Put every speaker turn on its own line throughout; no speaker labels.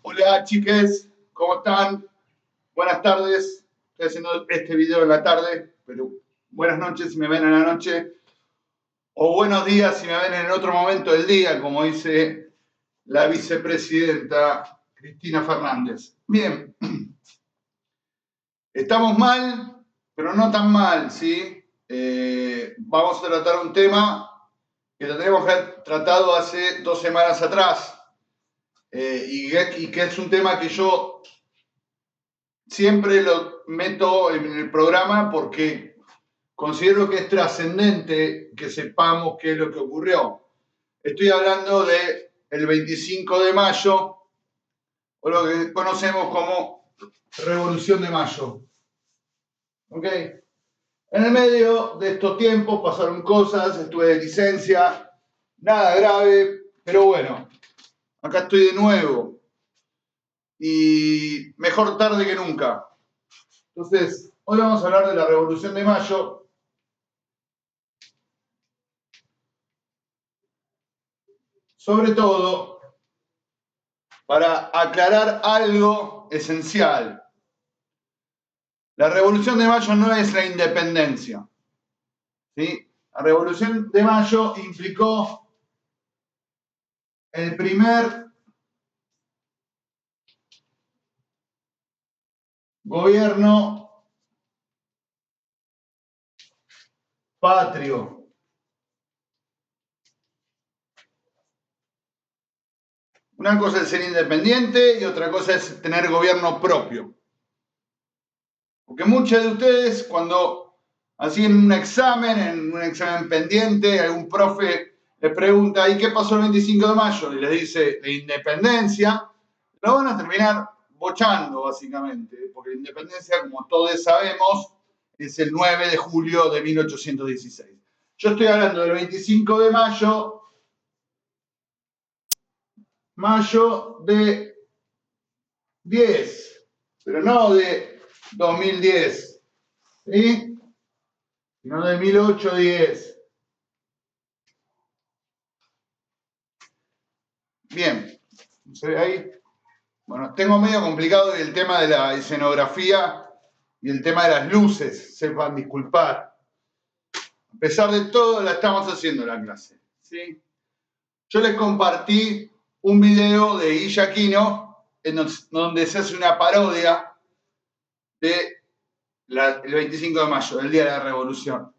Hola chiques, ¿cómo están? Buenas tardes. Estoy haciendo este video en la tarde, pero buenas noches si me ven en la noche. O buenos días si me ven en otro momento del día, como dice la vicepresidenta Cristina Fernández. Bien, estamos mal, pero no tan mal, ¿sí? Vamos a tratar un tema que lo tenemos tratado hace 2 semanas atrás. Y que es un tema que yo siempre lo meto en el programa porque considero que es trascendente que sepamos qué es lo que ocurrió. Estoy hablando del 25 de mayo, o lo que conocemos como Revolución de Mayo. ¿Ok? En el medio de estos tiempos pasaron cosas, estuve de licencia, nada grave, pero bueno, acá estoy de nuevo. Y mejor tarde que nunca. Entonces, hoy vamos a hablar de la Revolución de Mayo. Sobre todo, para aclarar algo esencial. La Revolución de Mayo no es la independencia. ¿Sí? La Revolución de Mayo implicó el primer gobierno patrio. Una cosa es ser independiente y otra cosa es tener gobierno propio. Porque muchos de ustedes, cuando hacían un examen pendiente, algún profe les pregunta, ¿y qué pasó el 25 de mayo? Y les dice, la independencia, lo van a terminar bochando, básicamente, porque la independencia, como todos sabemos, es el 9 de julio de 1816. Yo estoy hablando del 25 de mayo de 10, pero no de 2010, ¿sí? Sino de 1810. Bien, ¿se ve ahí? Bueno, tengo medio complicado el tema de la escenografía y el tema de las luces, sepan disculpar. A pesar de todo, la estamos haciendo la clase, ¿sí? Yo les compartí un video de Guille Aquino en donde se hace una parodia de el 25 de mayo, del Día de la Revolución.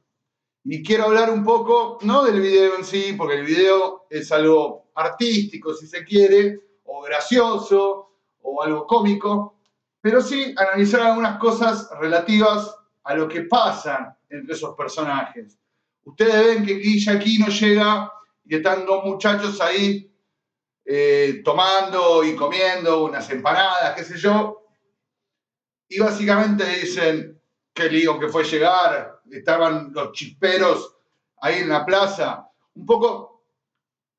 Y quiero hablar un poco, no del video en sí, porque el video es algo artístico, si se quiere, o gracioso, o algo cómico, pero sí analizar algunas cosas relativas a lo que pasa entre esos personajes. Ustedes ven que Guille Aquino llega y están dos muchachos ahí tomando y comiendo unas empanadas, qué sé yo, y básicamente dicen, qué lío que fue llegar, estaban los chisperos ahí en la plaza, un poco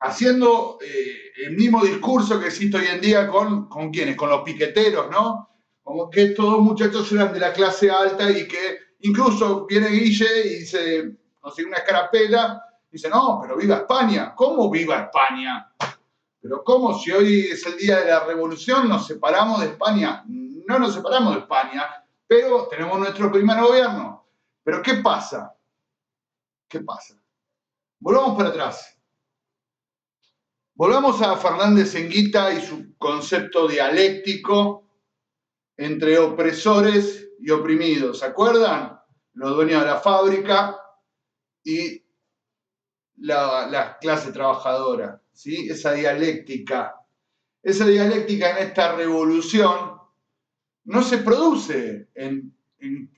haciendo el mismo discurso que existe hoy en día con ¿quiénes? Con los piqueteros, ¿no? Como que estos muchachos eran de la clase alta y que incluso viene Guille y dice, no sé, una escarapela, dice, no, pero viva España. ¿Cómo viva España? Pero ¿cómo si hoy es el día de la revolución nos separamos de España? No nos separamos de España, pero tenemos nuestro primer gobierno. Pero ¿qué pasa? ¿Qué pasa? Volvamos para atrás. Volvamos a Fernández Enguita y su concepto dialéctico entre opresores y oprimidos. ¿Se acuerdan? Los dueños de la fábrica y la clase trabajadora. ¿Sí? Esa dialéctica en esta revolución no se produce en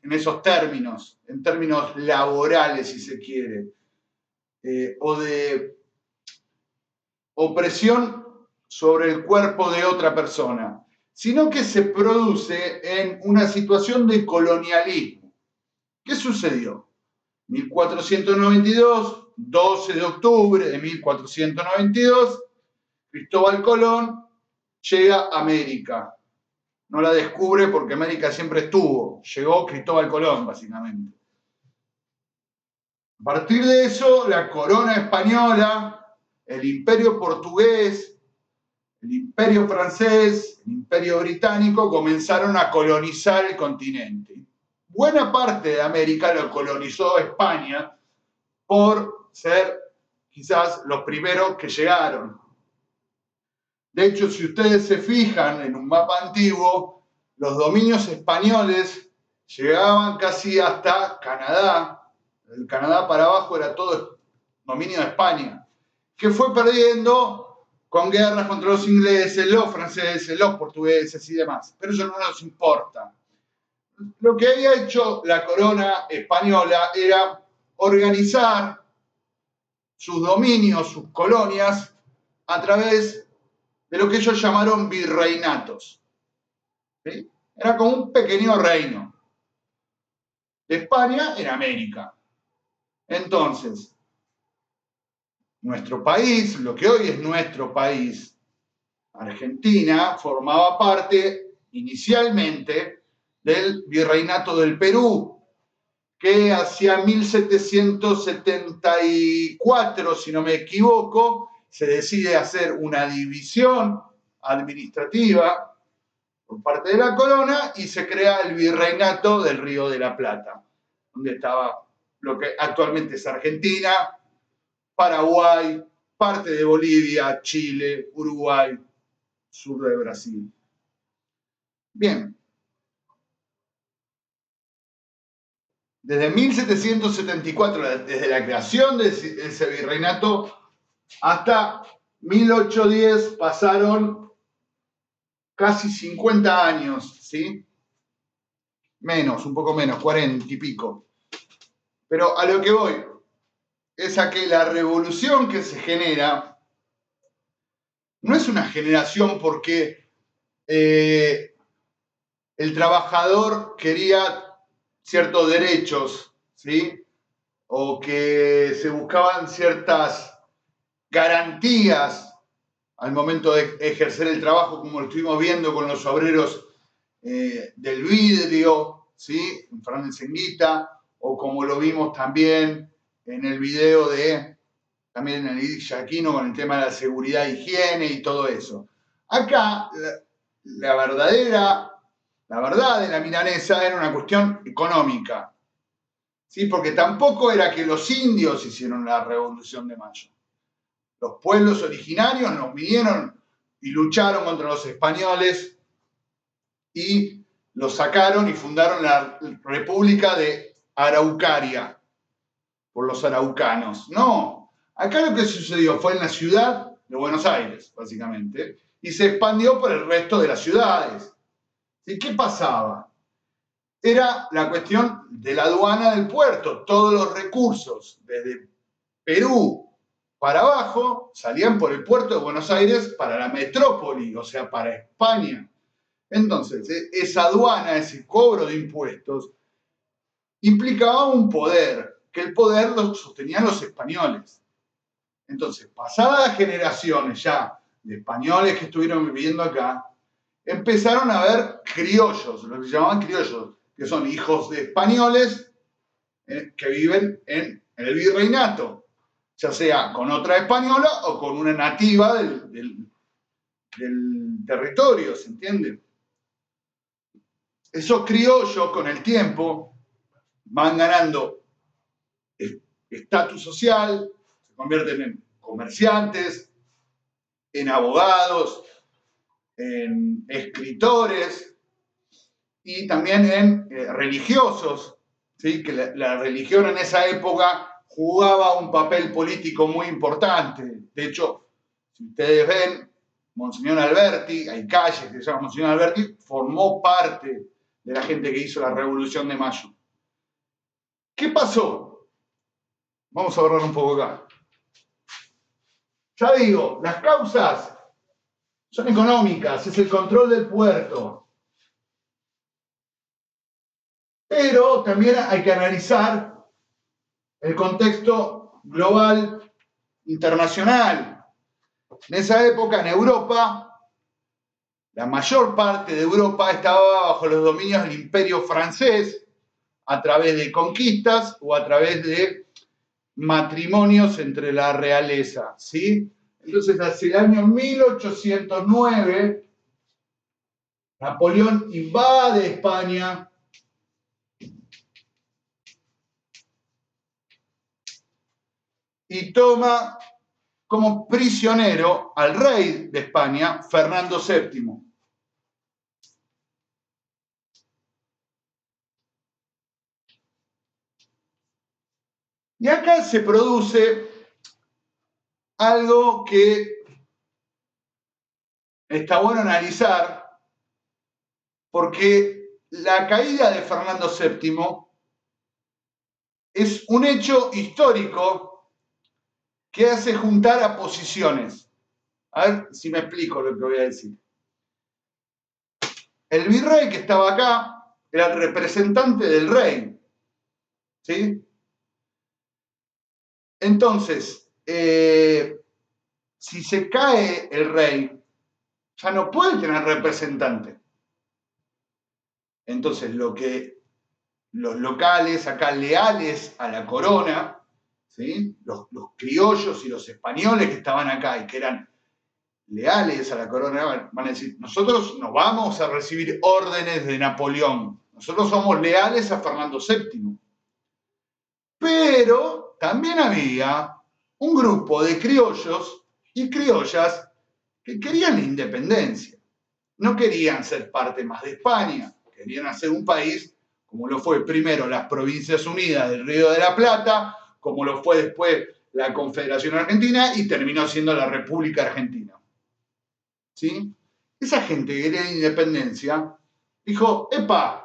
esos términos, en términos laborales, si se quiere, o de opresión sobre el cuerpo de otra persona, sino que se produce en una situación de colonialismo. ¿Qué sucedió? 1492, 12 de octubre de 1492, Cristóbal Colón llega a América. No la descubre porque América siempre estuvo. Llegó Cristóbal Colón, básicamente. A partir de eso, la corona española, el imperio portugués, el imperio francés, el imperio británico comenzaron a colonizar el continente. Buena parte de América lo colonizó España por ser quizás los primeros que llegaron. De hecho, si ustedes se fijan en un mapa antiguo, los dominios españoles llegaban casi hasta Canadá. El Canadá para abajo era todo dominio de España, que fue perdiendo con guerras contra los ingleses, los franceses, los portugueses y demás. Pero eso no nos importa. Lo que había hecho la corona española era organizar sus dominios, sus colonias, a través de lo que ellos llamaron virreinatos. ¿Sí? Era como un pequeño reino de España en América. Entonces, nuestro país, lo que hoy es nuestro país, Argentina, formaba parte inicialmente del Virreinato del Perú, que hacia 1774, si no me equivoco, se decide hacer una división administrativa por parte de la corona y se crea el Virreinato del Río de la Plata, donde estaba lo que actualmente es Argentina, Paraguay, parte de Bolivia, Chile, Uruguay, sur de Brasil. Bien. Desde 1774, desde la creación de ese virreinato, hasta 1810 pasaron casi 50 años, ¿sí? Menos, un poco menos, 40 y pico. Pero a lo que voy es a que la revolución que se genera no es una generación porque el trabajador quería ciertos derechos, ¿sí? O que se buscaban ciertas garantías al momento de ejercer el trabajo, como lo estuvimos viendo con los obreros del vidrio, ¿sí? En Fernández Enguita, o como lo vimos también en el video también en el Edith Aquino con el tema de la seguridad e higiene y todo eso. Acá, la verdad de la milanesa era una cuestión económica, ¿sí? Porque tampoco era que los indios hicieron la Revolución de Mayo. Los pueblos originarios nos vinieron y lucharon contra los españoles y los sacaron y fundaron la República de Araucaria por los araucanos. No, acá lo que sucedió fue en la ciudad de Buenos Aires, básicamente, y se expandió por el resto de las ciudades. ¿Y qué pasaba? Era la cuestión de la aduana del puerto. Todos los recursos desde Perú para abajo salían por el puerto de Buenos Aires para la metrópoli, o sea, para España. Entonces, esa aduana, ese cobro de impuestos, implicaba un poder, que el poder lo sostenían los españoles. Entonces, pasadas las generaciones ya de españoles que estuvieron viviendo acá, empezaron a haber criollos, lo que se llamaban criollos, que son hijos de españoles que viven en el virreinato, ya sea con otra española o con una nativa del territorio, ¿se entiende? Esos criollos con el tiempo van ganando estatus social, se convierten en comerciantes, en abogados, en escritores y también en religiosos, ¿sí? Que la religión en esa época jugaba un papel político muy importante. De hecho, si ustedes ven, Monseñor Alberti, hay calles que se llaman Monseñor Alberti, formó parte de la gente que hizo la Revolución de Mayo. ¿Qué pasó? Vamos a borrar un poco acá. Ya digo, las causas son económicas, es el control del puerto. Pero también hay que analizar el contexto global, internacional. En esa época, en Europa, la mayor parte de Europa estaba bajo los dominios del Imperio francés, a través de conquistas o a través de matrimonios entre la realeza, ¿sí? Entonces, hacia el año 1809, Napoleón invade España y toma como prisionero al rey de España, Fernando VII. Y acá se produce algo que está bueno analizar, porque la caída de Fernando VII es un hecho histórico que hace juntar a posiciones. A ver si me explico lo que voy a decir. El virrey que estaba acá era el representante del rey, ¿sí? Entonces, si se cae el rey, ya no puede tener representante. Entonces, lo que los locales acá leales a la corona, ¿sí? Los criollos y los españoles que estaban acá y que eran leales a la corona, van a decir, nosotros no vamos a recibir órdenes de Napoleón, nosotros somos leales a Fernando VII. Pero también había un grupo de criollos y criollas que querían la independencia. No querían ser parte más de España, querían hacer un país como lo fue primero las Provincias Unidas del Río de la Plata, como lo fue después la Confederación Argentina y terminó siendo la República Argentina. ¿Sí? Esa gente que quería la independencia dijo, epa,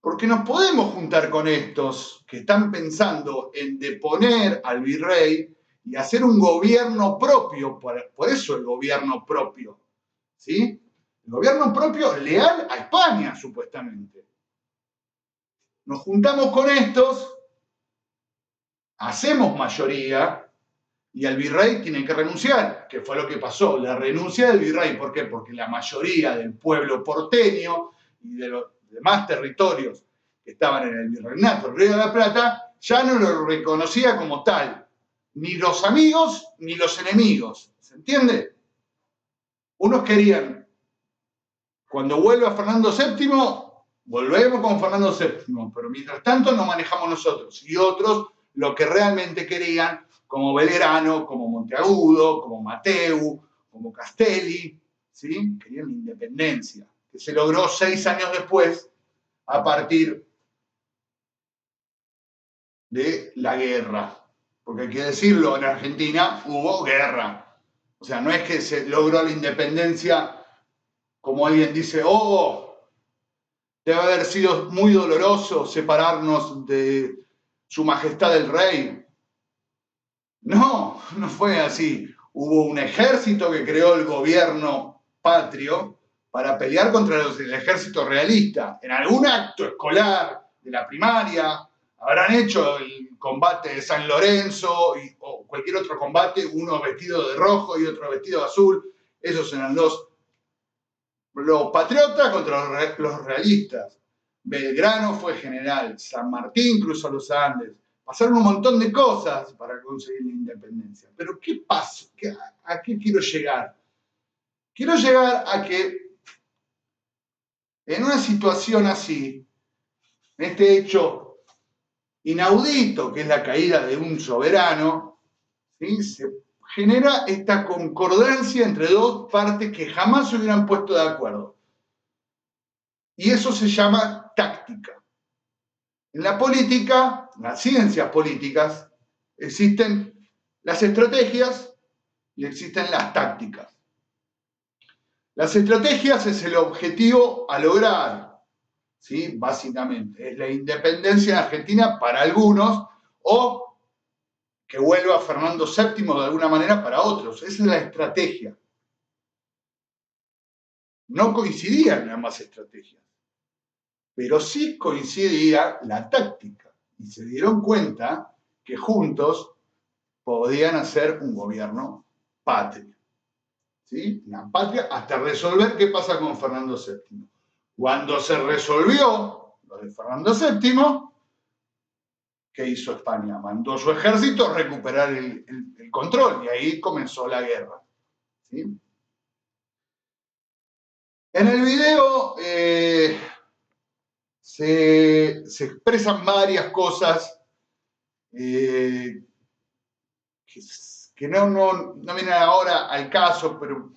porque nos podemos juntar con estos que están pensando en deponer al virrey y hacer un gobierno propio, por eso el gobierno propio, ¿sí? El gobierno propio leal a España, supuestamente. Nos juntamos con estos, hacemos mayoría y el virrey tiene que renunciar, que fue lo que pasó, la renuncia del virrey. ¿Por qué? Porque la mayoría del pueblo porteño y de los demás territorios que estaban en el virreinato del Río de la Plata ya no lo reconocía como tal, ni los amigos ni los enemigos. ¿Se entiende? Unos querían, cuando vuelva Fernando VII, volvemos con Fernando VII, pero mientras tanto nos manejamos nosotros. Y otros lo que realmente querían, como Belgrano, como Monteagudo, como Mateu, como Castelli, ¿sí? Querían la independencia, que se logró 6 años después, a partir de la guerra. Porque hay que decirlo, en Argentina hubo guerra. O sea, no es que se logró la independencia como alguien dice, oh, debe haber sido muy doloroso separarnos de su majestad el rey. No, no fue así. Hubo un ejército que creó el gobierno patrio para pelear contra el ejército realista. En algún acto escolar de la primaria habrán hecho el combate de San Lorenzo o cualquier otro combate, uno vestido de rojo y otro vestido de azul. Esos eran los patriotas contra los realistas. Belgrano fue general, San Martín cruzó los Andes. Pasaron un montón de cosas para conseguir la independencia. Pero ¿qué pasa? ¿A qué quiero llegar? Quiero llegar a que en una situación así, en este hecho inaudito que es la caída de un soberano, ¿sí? Se genera esta concordancia entre dos partes que jamás se hubieran puesto de acuerdo. Y eso se llama táctica. En la política, en las ciencias políticas, existen las estrategias y existen las tácticas. Las estrategias es el objetivo a lograr, ¿sí? Básicamente, es la independencia en Argentina para algunos o que vuelva Fernando VII de alguna manera para otros. Esa es la estrategia. No coincidían ambas estrategias, pero sí coincidía la táctica y se dieron cuenta que juntos podían hacer un gobierno patrio. ¿Sí? Una patria hasta resolver qué pasa con Fernando VII. Cuando se resolvió lo de Fernando VII, ¿qué hizo España? Mandó a su ejército a recuperar el control y ahí comenzó la guerra. ¿Sí? En el video se expresan varias cosas que, que no vienen ahora al caso, pero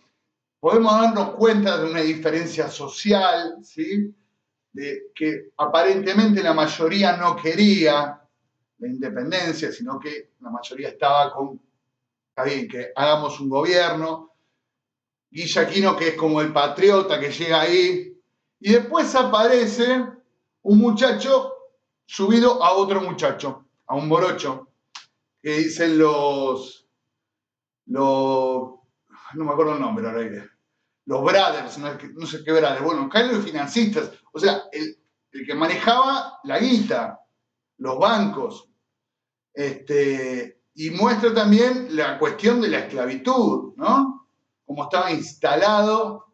podemos darnos cuenta de una diferencia social, ¿sí? De que aparentemente la mayoría no quería la independencia, sino que la mayoría estaba con, está bien, que hagamos un gobierno. Guillaquino, que es como el patriota que llega ahí, y después aparece un muchacho subido a otro muchacho, a un morocho, que dicen no me acuerdo el nombre ahora, los brothers, no sé qué brothers, bueno, caen los financistas, o sea, el que manejaba la guita, los bancos, y muestra también la cuestión de la esclavitud, ¿no? Como estaba instalado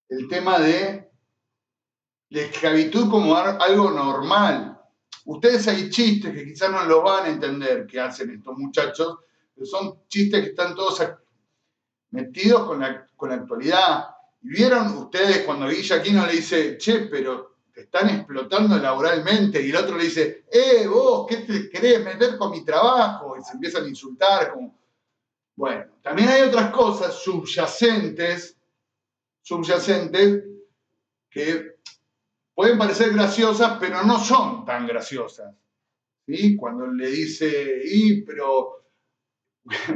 el tema de la esclavitud como algo normal. Ustedes hay chistes que quizás no los van a entender que hacen estos muchachos, pero son chistes que están todos metidos con la actualidad. Y vieron ustedes cuando Guillaquino le dice, che, pero te están explotando laboralmente, y el otro le dice, vos, ¿qué te querés meter con mi trabajo? Y se empiezan a insultar, como... Bueno, también hay otras cosas subyacentes que pueden parecer graciosas, pero no son tan graciosas. ¿Sí? Cuando le dice, pero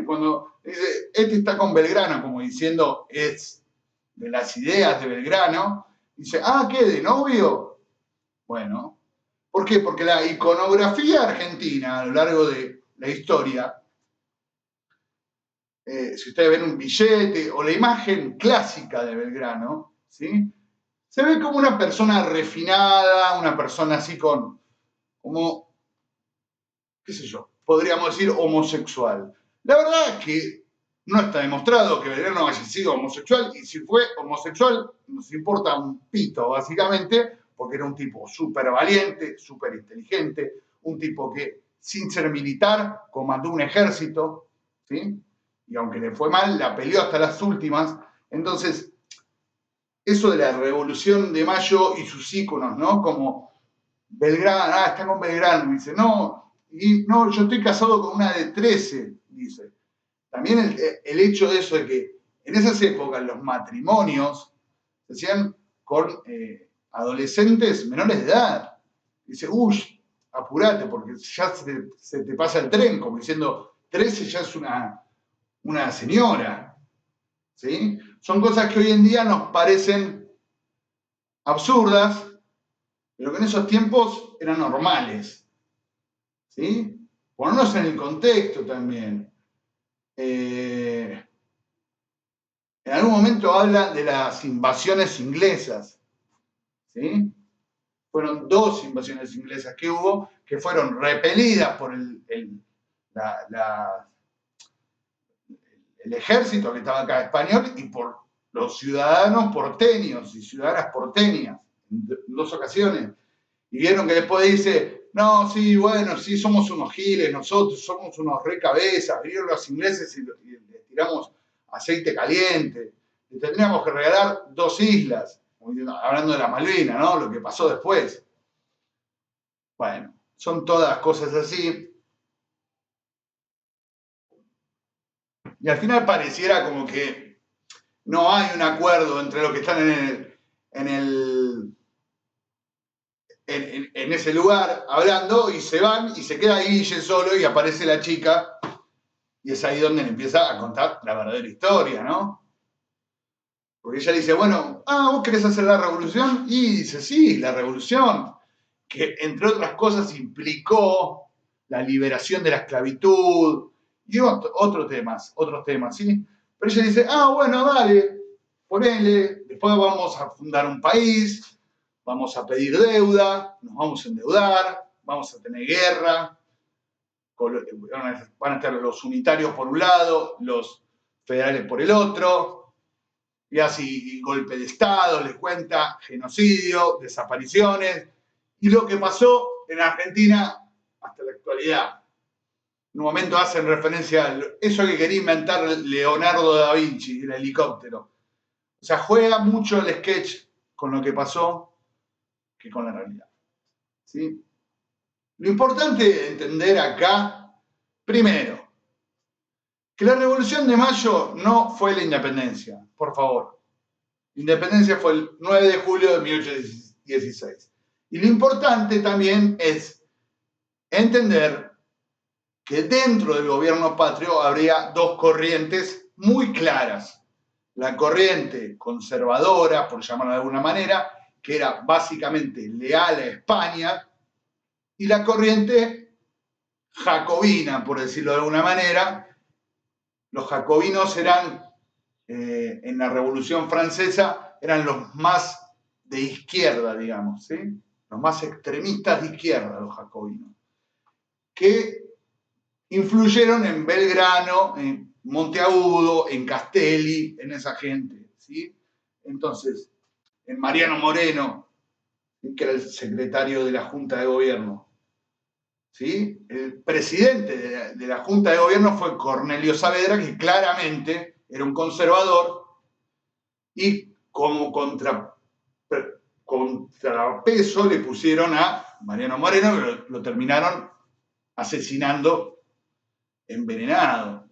cuando dice, este está con Belgrano, como diciendo, es de las ideas de Belgrano, dice, ¿qué? ¿De novio? Bueno, ¿por qué? Porque la iconografía argentina a lo largo de la historia, si ustedes ven un billete o la imagen clásica de Belgrano, ¿sí? Se ve como una persona refinada, una persona así como, qué sé yo, podríamos decir homosexual. La verdad es que no está demostrado que Belgrano haya sido homosexual, y si fue homosexual nos importa un pito, básicamente, porque era un tipo súper valiente, súper inteligente, un tipo que, sin ser militar, comandó un ejército, ¿sí? Y aunque le fue mal, la peleó hasta las últimas. Entonces, eso de la Revolución de Mayo y sus íconos, ¿no? Como Belgrano, está con Belgrano, dice, no, yo estoy casado con una de 13, dice. También el hecho de eso de que en esas épocas los matrimonios se hacían con adolescentes menores de edad. Dice, apurate, porque ya se te pasa el tren, como diciendo, 13 ya es una señora. ¿Sí? Son cosas que hoy en día nos parecen absurdas, pero que en esos tiempos eran normales. ¿Sí? Ponernos en el contexto también. En algún momento habla de las invasiones inglesas. ¿Sí? Fueron 2 invasiones inglesas que hubo, que fueron repelidas por el ejército que estaba acá español y por los ciudadanos porteños y ciudadanas porteñas en 2 ocasiones. Y vieron que después dice, no, sí, bueno, sí, somos unos giles, nosotros somos unos recabezas, vinieron los ingleses y les tiramos aceite caliente, le tendríamos que regalar 2 islas, hablando de la Malvina, ¿no? Lo que pasó después. Bueno, son todas cosas así. Y al final pareciera como que no hay un acuerdo entre los que están en ese lugar hablando, y se van y se queda Guille solo y aparece la chica, y es ahí donde le empieza a contar la verdadera historia, ¿no? Porque ella dice, bueno, ¿vos querés hacer la revolución? Y dice, sí, la revolución, que entre otras cosas implicó la liberación de la esclavitud y otros temas, ¿sí? Pero ella dice, bueno, dale, ponele, después vamos a fundar un país, vamos a pedir deuda, nos vamos a endeudar, vamos a tener guerra, van a estar los unitarios por un lado, los federales por el otro, y así golpe de Estado, les cuenta genocidio, desapariciones, y lo que pasó en Argentina hasta la actualidad. En un momento hacen referencia a eso que quería inventar Leonardo da Vinci, el helicóptero. O sea, juega mucho el sketch con lo que pasó que con la realidad. ¿Sí? Lo importante de entender acá, primero, que la Revolución de Mayo no fue la independencia, por favor. La independencia fue el 9 de julio de 1816. Y lo importante también es entender que dentro del gobierno patrio habría dos corrientes muy claras. La corriente conservadora, por llamarla de alguna manera, que era básicamente leal a España, y la corriente jacobina, por decirlo de alguna manera. Los jacobinos eran, en la Revolución Francesa, eran los más de izquierda, digamos, ¿sí? Los más extremistas de izquierda, los jacobinos, que influyeron en Belgrano, en Monteagudo, en Castelli, en esa gente, ¿sí? Entonces, en Mariano Moreno, que era el secretario de la Junta de Gobierno, ¿sí? El presidente de la Junta de Gobierno fue Cornelio Saavedra, que claramente era un conservador, y como contrapeso le pusieron a Mariano Moreno, que lo terminaron asesinando envenenado.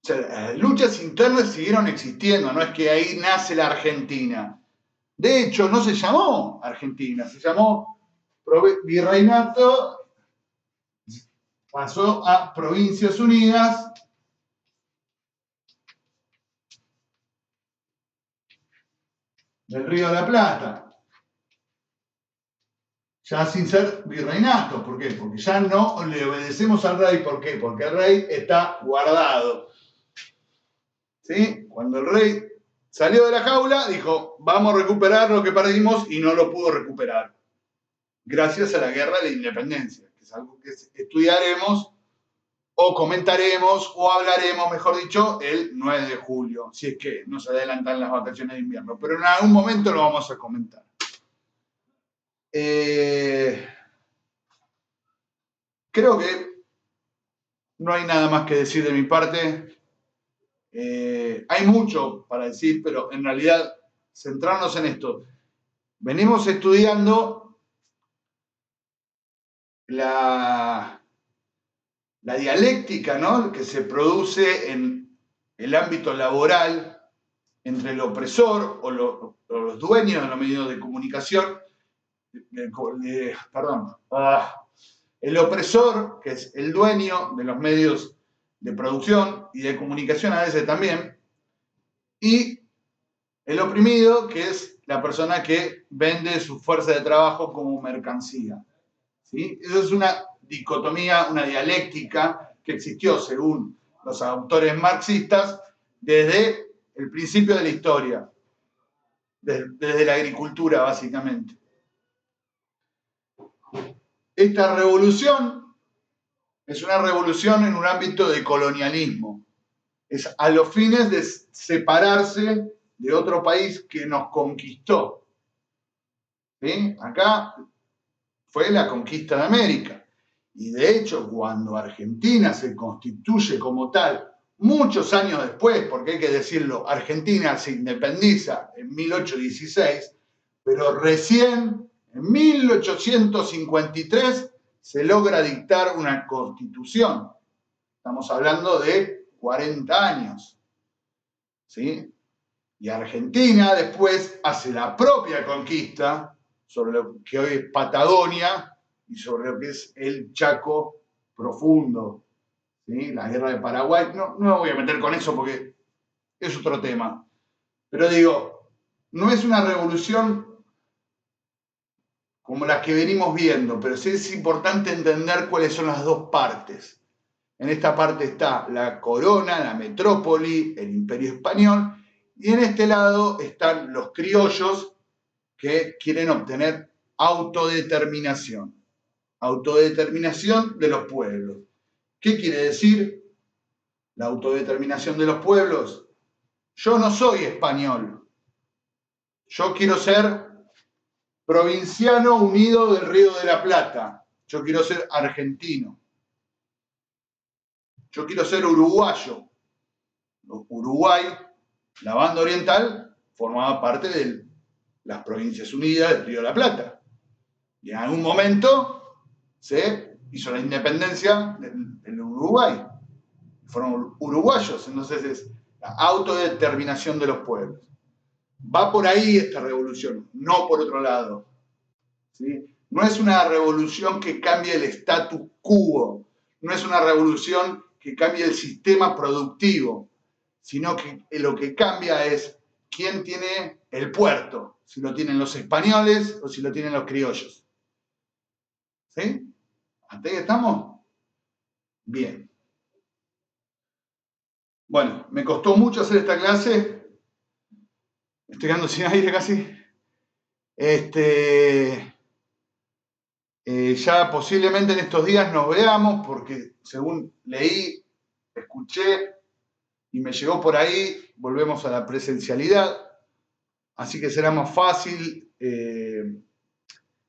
O sea, las luchas internas siguieron existiendo, no es que ahí nace la Argentina. De hecho, no se llamó Argentina, se llamó Virreinato, pasó a Provincias Unidas del Río de la Plata. Ya sin ser virreinato, ¿por qué? Porque ya no le obedecemos al rey, ¿por qué? Porque el rey está guardado. ¿Sí? Cuando el rey salió de la jaula, dijo, vamos a recuperar lo que perdimos y no lo pudo recuperar. Gracias a la guerra de la independencia, que es algo que estudiaremos o comentaremos o hablaremos, mejor dicho, el 9 de julio, si es que nos adelantan las vacaciones de invierno. Pero en algún momento lo vamos a comentar. Creo que no hay nada más que decir de mi parte. Hay mucho para decir, pero en realidad centrarnos en esto. Venimos estudiando la dialéctica, ¿no?, que se produce en el ámbito laboral entre el opresor o los dueños de los medios de comunicación, el opresor, que es el dueño de los medios de producción y de comunicación a veces también, y el oprimido, que es la persona que vende su fuerza de trabajo como mercancía. ¿Sí? Eso es una dicotomía, una dialéctica que existió, según los autores marxistas, desde el principio de la historia, desde la agricultura, básicamente. Esta revolución es una revolución en un ámbito de colonialismo. Es a los fines de separarse de otro país que nos conquistó. ¿Sí? Acá fue la conquista de América. Y de hecho, cuando Argentina se constituye como tal, muchos años después, porque hay que decirlo, Argentina se independiza en 1816, pero recién en 1853 se logra dictar una constitución. Estamos hablando de 40 años. ¿Sí? Y Argentina después hace la propia conquista sobre lo que hoy es Patagonia y sobre lo que es el Chaco profundo. ¿Sí? La guerra de Paraguay. No me voy a meter con eso porque es otro tema. Pero digo, no es una revolución como las que venimos viendo, pero sí es importante entender cuáles son las dos partes. En esta parte está la corona, la metrópoli, el imperio español, y en este lado están los criollos que quieren obtener autodeterminación. Autodeterminación de los pueblos. ¿Qué quiere decir la autodeterminación de los pueblos? Yo no soy español. Yo quiero ser provinciano unido del Río de la Plata. yo quiero ser argentino, yo quiero ser uruguayo. Uruguay, la banda oriental, formaba parte de las Provincias Unidas del Río de la Plata. Y en algún momento se hizo la independencia del Uruguay. Fueron uruguayos, entonces es la autodeterminación de los pueblos. Va por ahí esta revolución, no por otro lado. ¿Sí? No es una revolución que cambie el status quo, no es una revolución que cambie el sistema productivo, sino que lo que cambia es quién tiene el puerto, si lo tienen los españoles o si lo tienen los criollos. ¿Sí? ¿Hasta ahí estamos? Bien. Bueno, me costó mucho hacer esta clase. Estoy quedando sin aire casi. Ya posiblemente en estos días nos veamos, porque según leí, escuché y me llegó por ahí, volvemos a la presencialidad. Así que será más fácil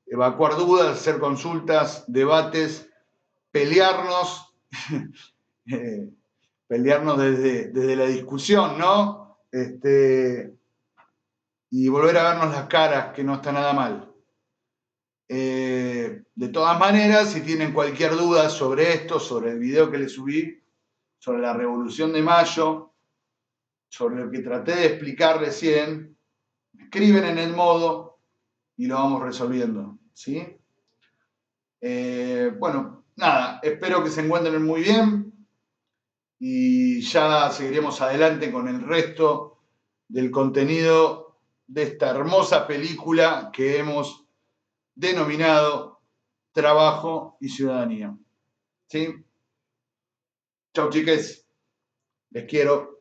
evacuar dudas, hacer consultas, debates, pelearnos, pelearnos desde la discusión, ¿no? Y volver a vernos las caras, que no está nada mal. De todas maneras, si tienen cualquier duda sobre esto, sobre el video que les subí, sobre la Revolución de Mayo, sobre lo que traté de explicar recién, escriben en el modo y lo vamos resolviendo, ¿sí? Bueno, nada, espero que se encuentren muy bien y ya seguiremos adelante con el resto del contenido de esta hermosa película que hemos denominado Trabajo y Ciudadanía. ¿Sí? Chau, chiques. Les quiero.